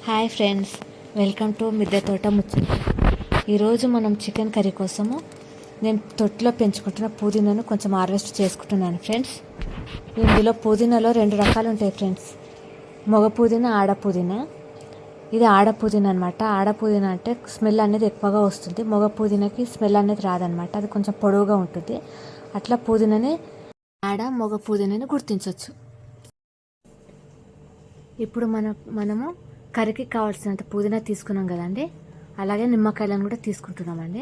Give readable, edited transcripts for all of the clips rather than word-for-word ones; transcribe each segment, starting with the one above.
Hi friends, welcome to మిద్దె తోట ముచ్చట. ఈరోజు మనం చికెన్ కర్రీ కోసము నేను తొట్టిలో పెంచుకుంటున్న పుదీనాను కొంచెం హార్వెస్ట్ చేసుకుంటున్నాను ఫ్రెండ్స్. ఇందులో పుదీనాలో 2 రకాలు ఉంటాయి ఫ్రెండ్స్, మగ పుదీనా, ఆడ పుదీనా. ఇది ఆడ పుదీనా అనమాట. ఆడ పుదీనా అంటే స్మెల్ అనేది ఎక్కువగా వస్తుంది, మగ పుదీనాకి స్మెల్ అనేది రాదనమాట. అది కొంచెం పొడవుగా ఉంటుంది. అట్లా పుదీనాని ఆడ మగ పుదీనాని గుర్తించవచ్చు. ఇప్పుడు మనము కర్రీకి కావాల్సినంత పుదీనా తీసుకున్నాం కదండి, అలాగే నిమ్మకాయలను కూడా తీసుకుంటున్నామండి.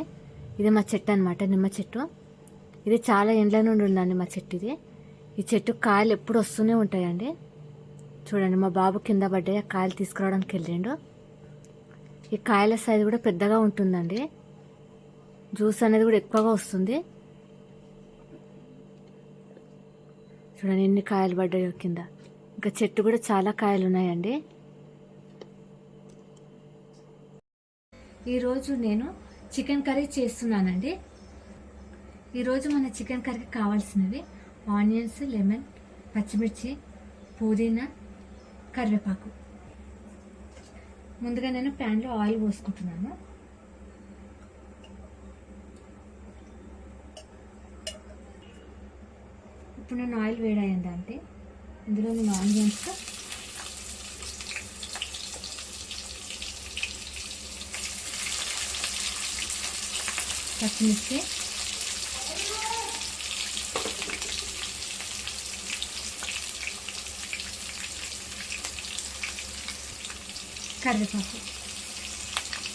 ఇది మా చెట్టు అనమాట, నిమ్మ చెట్టు. ఇది చాలా ఎండ్ల నుండి ఉందండి మా చెట్టు ఇది. ఈ చెట్టు కాయలు ఎప్పుడు వస్తూనే ఉంటాయండి. చూడండి, మా బాబు కింద పడ్డాయి, ఆ కాయలు తీసుకురావడానికి వెళ్ళిండు. ఈ కాయల సైజు కూడా పెద్దగా ఉంటుందండి. జ్యూస్ అనేది కూడా ఎక్కువగా వస్తుంది. చూడండి ఎన్ని కాయలు పడ్డాయో కింద. ఇంకా చెట్టు కూడా చాలా కాయలు ఉన్నాయండి. ఈరోజు నేను చికెన్ కర్రీ చేస్తున్నానండి. ఈరోజు మన చికెన్ కర్రీకి కావాల్సినవి ఆనియన్స్, లెమన్, పచ్చిమిర్చి, పుదీనా, కరివేపాకు. ముందుగా నేను ప్యాన్లో ఆయిల్ పోసుకుంటున్నాను. ఇప్పుడు నేను ఆయిల్ వేడైందంటే ఇందులో నేను ఆనియన్స్, పచ్చిమిర్చి, కరివేపాకు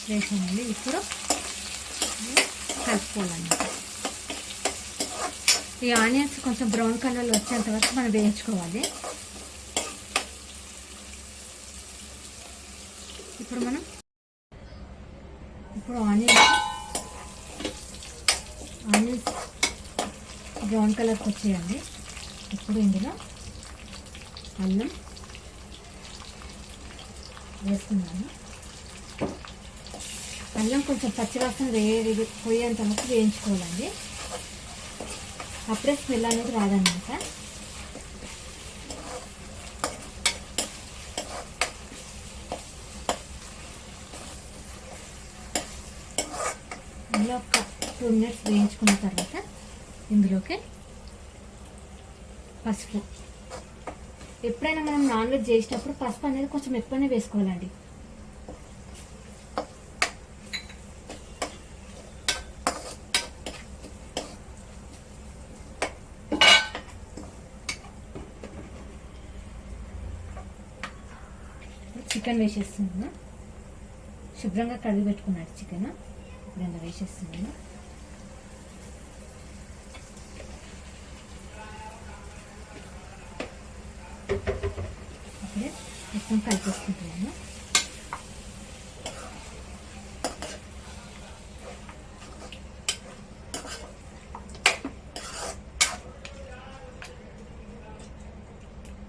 వేసానండి. ఇప్పుడు కలుపుకోవాలన్నమాట. ఈ ఆనియన్స్ కొంచెం బ్రౌన్ కలర్లో వచ్చేంత వరకు మనం వేయించుకోవాలి. ఇప్పుడు ఆనియన్స్ బ్రౌన్ కలర్కి వచ్చేయండి. ఇప్పుడు ఇందులో అల్లం వేస్తున్నాను. అల్లం కొంచెం పచ్చివాసన పోయేంత వరకు వేయించుకోవాలండి. అప్పుడే స్మెల్ అనేది రాదన్నమాట. ఇందులో ఒక 2 మినిట్స్ వేయించుకున్న తర్వాత ఇందులోకి పసుపు. ఎప్పుడైనా మనం నాన్ వెజ్ చేసేటప్పుడు పసుపు అనేది కొంచెం ఎక్కువనే వేసుకోవాలండి. చికెన్ వేసేస్తున్నాను. శుభ్రంగా కడిగి పెట్టుకున్నాడు చికెన్. ఇప్పుడు ఇలా వేసేస్తున్నాను. అప్పుడే మొత్తం కలిపేసుకుంటున్నాను.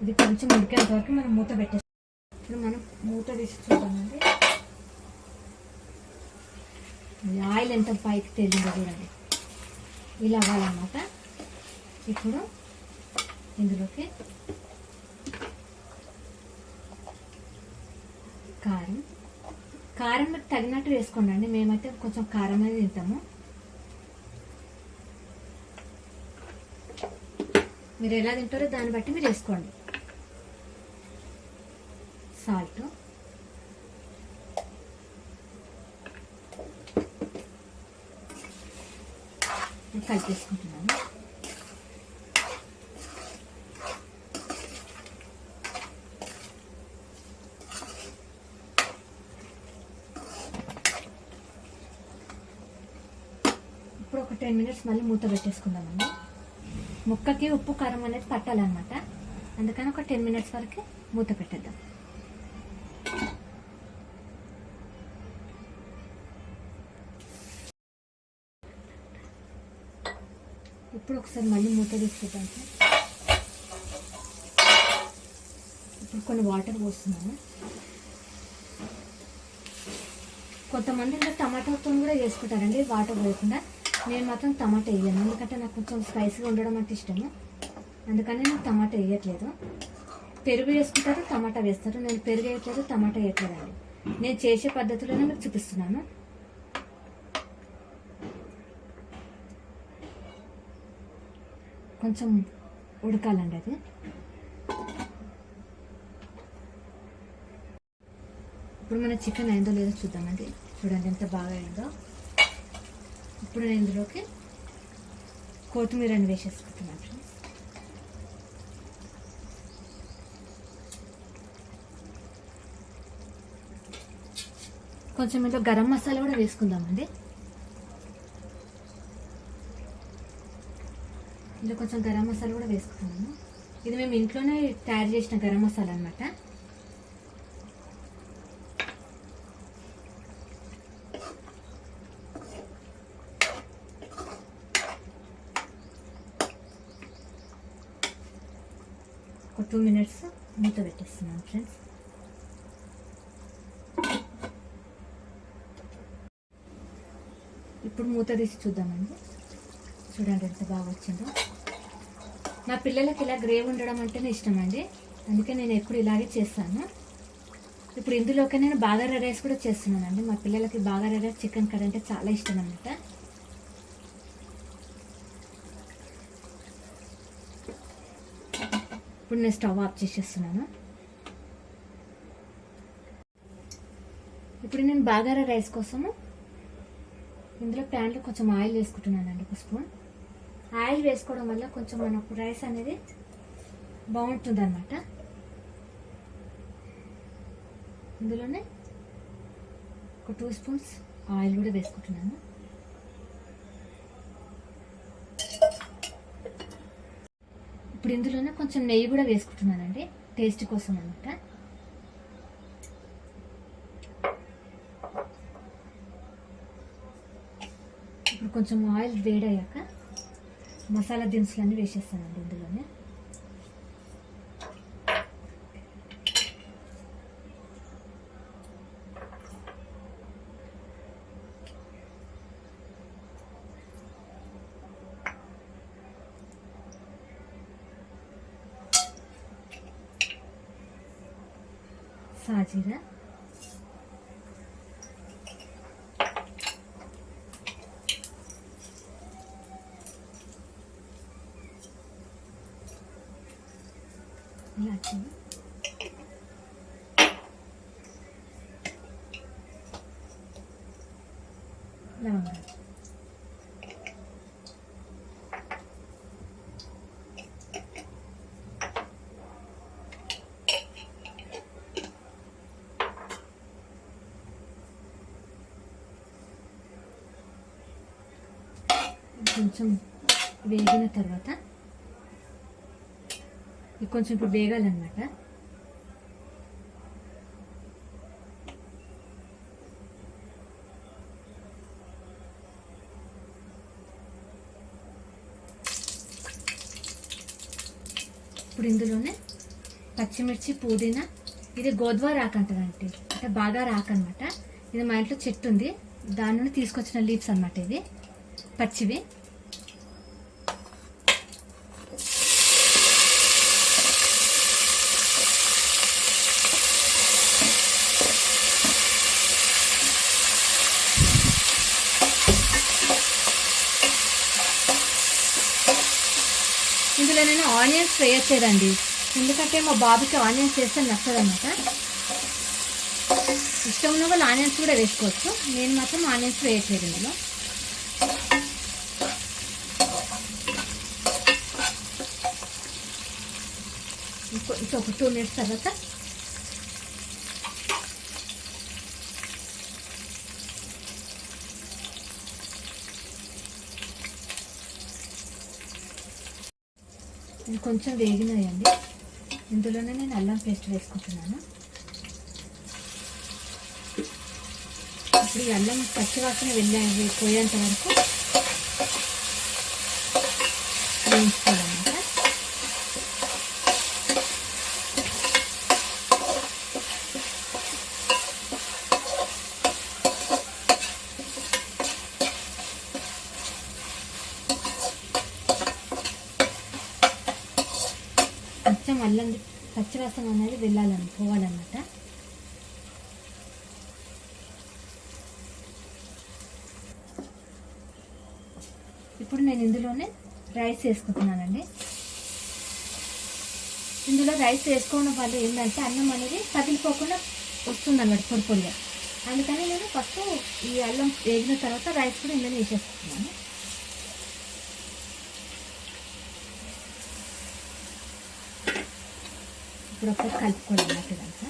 ఇది కొంచెం ఉడికేంత వరకు మనం మూత పెట్టేస్తాం. ఇప్పుడు మనం మూత తీసి చూద్దామండి. ఆయిల్ ఎంత పైకి తేలిందో చూడండి, ఇలా అవ్వాలన్నమాట. ఇప్పుడు ఇందులోకి కారం మీకు తగినట్టు వేసుకోండి అండి. మేమైతే కొంచెం కారం అనేది తింటాము. మీరు ఎలా తింటారో దాన్ని బట్టి మీరు వేసుకోండి. సాల్ట్, కలిపేసుకుంటున్నాను. ఇప్పుడు ఒక 10 మినిట్స్ మళ్ళీ మూత పెట్టేసుకుందామండి. ముక్కకి ఉప్పు కారం అనేది పట్టాలన్నమాట. అందుకని ఒక 10 మినిట్స్ వరకు మూత పెట్టేద్దాం. ఇప్పుడు ఒకసారి మళ్ళీ మూత తీసుకుంటాం. ఇప్పుడు కొన్ని వాటర్ పోస్తున్నాను. కొంతమంది ఇంకా టమాటాతో కూడా చేసుకుంటారండి వాటర్ వేయకుండా. నేను మాత్రం టమాటా వేయను, ఎందుకంటే నాకు కొంచెం స్పైసీగా ఉండడం అంటే ఇష్టము. అందుకని నేను టమాటా వేయట్లేదు. పెరుగు వేసుకుంటారు, టమాటా వేస్తారు. నేను పెరుగు వేయట్లేదు, టమాటా వేయట్లేదండి. నేను చేసే పద్ధతిలోనే మీకు చూపిస్తున్నాను. కొంచెం ఉడకాలండి అది. ఇప్పుడు మన చికెన్ అయిందో లేదో చూద్దామండి. చూడండి ఎంత బాగా అయిందో. ఇప్పుడు నేను ఇందులోకి కొత్తిమీరని వేసేసుకుంటున్నాను ఫ్రెండ్స్. కొంచెం ఇంట్లో గరం మసాలా కూడా వేసుకుందామండి. ఇందులో కొంచెం గరం మసాలా కూడా వేసుకుంటున్నాను. ఇది మేము ఇంట్లోనే తయారు చేసిన గరం మసాలా అనమాట. ఒక 2 minutes మూత పెట్టేస్తున్నాను ఫ్రెండ్స్. ఇప్పుడు మూత తీసి చూద్దామండి. చూడండి ఎంత బాగా వచ్చిందో. మా పిల్లలకి ఇలా గ్రేవీ ఉండడం అంటేనే ఇష్టం అండి, అందుకే నేను ఎప్పుడు ఇలాగే చేస్తాను. ఇప్పుడు ఇందులోకి నేను బాగారా రైస్ కూడా చేస్తున్నానండి. మా పిల్లలకి బాగారా రైస్ చికెన్ కర్రీ అంటే చాలా ఇష్టం అన్నమాట. ఇప్పుడు నేను స్టవ్ ఆఫ్ చేసేస్తున్నాను. ఇప్పుడు నేను బాగారా రైస్ కోసము ఇందులో ప్యాన్లో కొంచెం ఆయిల్ వేసుకుంటున్నానండి. 1 స్పూన్ ఆయిల్ వేసుకోవడం వల్ల కొంచెం మనకు రైస్ అనేది బాగుంటుంది అన్నమాట. ఇందులోనే ఒక 2 స్పూన్స్ ఆయిల్ కూడా వేసుకుంటున్నాను. ఇప్పుడు ఇందులోనే కొంచెం నెయ్యి కూడా వేసుకుంటున్నానండి, టేస్ట్ కోసం అన్నమాట. ఇప్పుడు కొంచెం ఆయిల్ వేడయ్యాక మసాలా దినుసులన్నీ వేసేస్తానండి ఇందులోనే. సాజీరా, ఇలాచి, లవంగాలు. కొంచెం వేగిన తర్వాత ఇది కొంచెం ఇప్పుడు వేగాలన్నమాట. ఇప్పుడు ఇందులోనే పచ్చిమిర్చి, పుదీనా, ఇది గోద్వా రాక్ అంటారంటే అంటే బాగా రాక్ అనమాట. ఇది మా ఇంట్లో చెట్టు ఉంది, దాని నుండి తీసుకొచ్చిన లీవ్స్ అనమాట. ఇవి పచ్చివి. ఇందులో నేను ఆనియన్స్ వేయట్లేదండి, ఎందుకంటే మా బాబుకి ఆనియన్స్ వేస్తే నచ్చదన్నమాట. ఇష్టం ఉన్న వాళ్ళు ఆనియన్స్ కూడా వేసుకోవచ్చు, నేను మాత్రం ఆనియన్స్ వేయట్లేదు ఇందులో. ఇంకొక 2 minutes తర్వాత కొంచెం వేగినాయండి. ఇందులోనే నేను అల్లం పేస్ట్ వేసుకుంటున్నాను. ఇప్పుడు ఈ అల్లం పచ్చివాసన పోయేంత వరకు వేయించుకోవాలన్నమాట. కొంచెం అల్లం పచ్చివాసన అనేది పోవాలన్నమాట. ఇప్పుడు నేను ఇందులోనే రైస్ వేసుకుంటున్నానండి. ఇందులో రైస్ వేసుకోవడం వల్ల ఏంటంటే అన్నం అనేది పగిలిపోకుండా వస్తుంది అన్నమాట పొడి పొడిగా. అందుకని నేను ఫస్ట్ ఈ అల్లం వేగిన తర్వాత రైస్ కూడా ఇందులో వేసేసుకుంటున్నాను. ఇప్పుడు ఒకసారి కలుపుకోండి అన్నట్టు కనుక.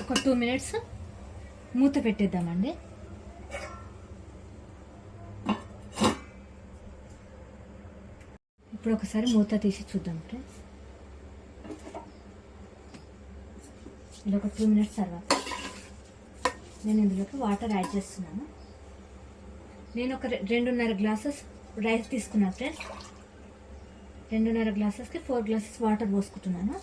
ఒక 2 minutes మూత పెట్టేద్దామండి. ఇప్పుడు ఒకసారి మూత తీసి చూద్దాం ఫ్రెండ్స్. ఇలా ఒక 2 minutes తర్వాత నేను ఇందులోకి వాటర్ యాడ్ చేస్తున్నాను. నేను ఒక 2.5 glasses రైస్ తీసుకున్నాను ఫ్రెండ్స్. 2.5 glasses 4 glasses వాటర్ పోసుకుంటున్నాను.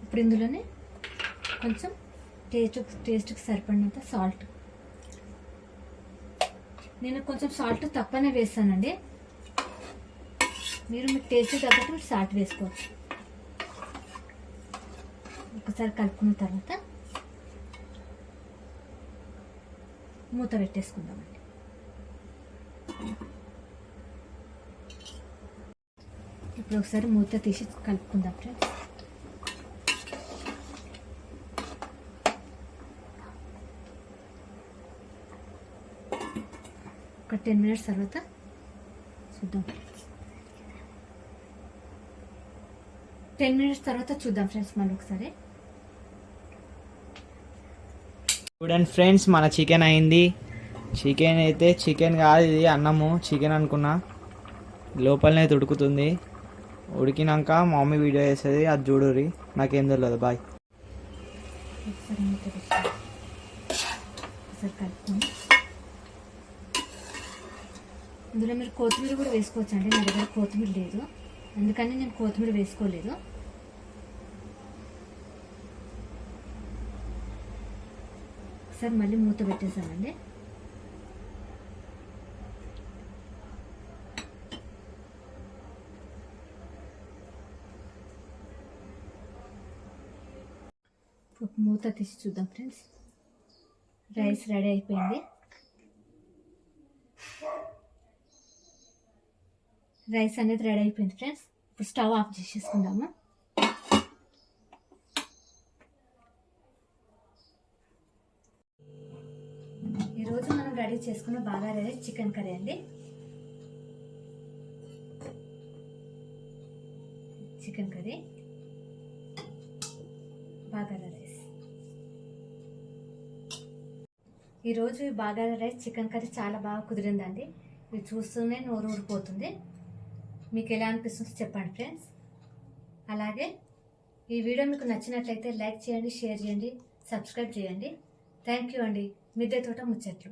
ఇప్పుడు ఇందులోనే కొంచెం టేస్ట్కి సరిపడినంత సాల్ట్. నేను కొంచెం సాల్ట్ తక్కువనే వేస్తానండి. మీరు మీ టేస్ట్ తగ్గట్టు మీరు సాల్ట్ వేసుకోవచ్చు. ఒకసారి కలుపుకున్న తర్వాత మూత పెట్టేసుకుందామండి. ఇప్పుడు ఒకసారి మూత తీసి కలుపుకుందాం ఫ్రెండ్స్. ఒక 10 minutes తర్వాత చూద్దాం. 10 minutes తర్వాత చూద్దాం ఫ్రెండ్స్ మళ్ళీ ఒకసారి. చూడండి ఫ్రెండ్స్, మన చికెన్ అయింది. చికెన్ అయితే చికెన్ కాదు, ఇది అన్నము. చికెన్ అనుకున్నా, లోపలనే ఉడుకుతుంది. ఉడికినాక మా మమ్మీ వీడియో చేస్తుంది, అది చూడుర్రి. నాకేం తెలియదు. బాయ్. ఒకసారి కలుపుకొని ఇందులో మీరు కొత్తిమీర కూడా వేసుకోవచ్చు అండి. నా దగ్గర కొత్తిమీర లేదు, అందుకని నేను కొత్తిమీర వేసుకోలేదు. ఒకసారి మళ్ళీ మూత పెట్టేసామండి. మూత తీసి చూద్దాం ఫ్రెండ్స్. రైస్ రెడీ అయిపోయింది. రైస్ అనేది రెడీ అయిపోయింది ఫ్రెండ్స్. ఇప్పుడు స్టవ్ ఆఫ్ చేసేసుకుందాము. ఈరోజు మనం రెడీ చేసుకున్న బాగారా రైస్ చికెన్ కర్రీ అండి. Chicken curry, bagara rice. ఈరోజు ఈ బాగారా రైస్ చికెన్ కర్రీ చాలా బాగా కుదిరిందండి. ఇది చూస్తూనే నోరు ఊరిపోతుంది. మీకు ఎలా అనిపిస్తుందో చెప్పండి ఫ్రెండ్స్. అలాగే ఈ వీడియో మీకు నచ్చినట్లయితే లైక్ చేయండి, షేర్ చేయండి, సబ్స్క్రైబ్ చేయండి. థ్యాంక్ యూ అండి. మిద్దె తోట ముచ్చట్లు.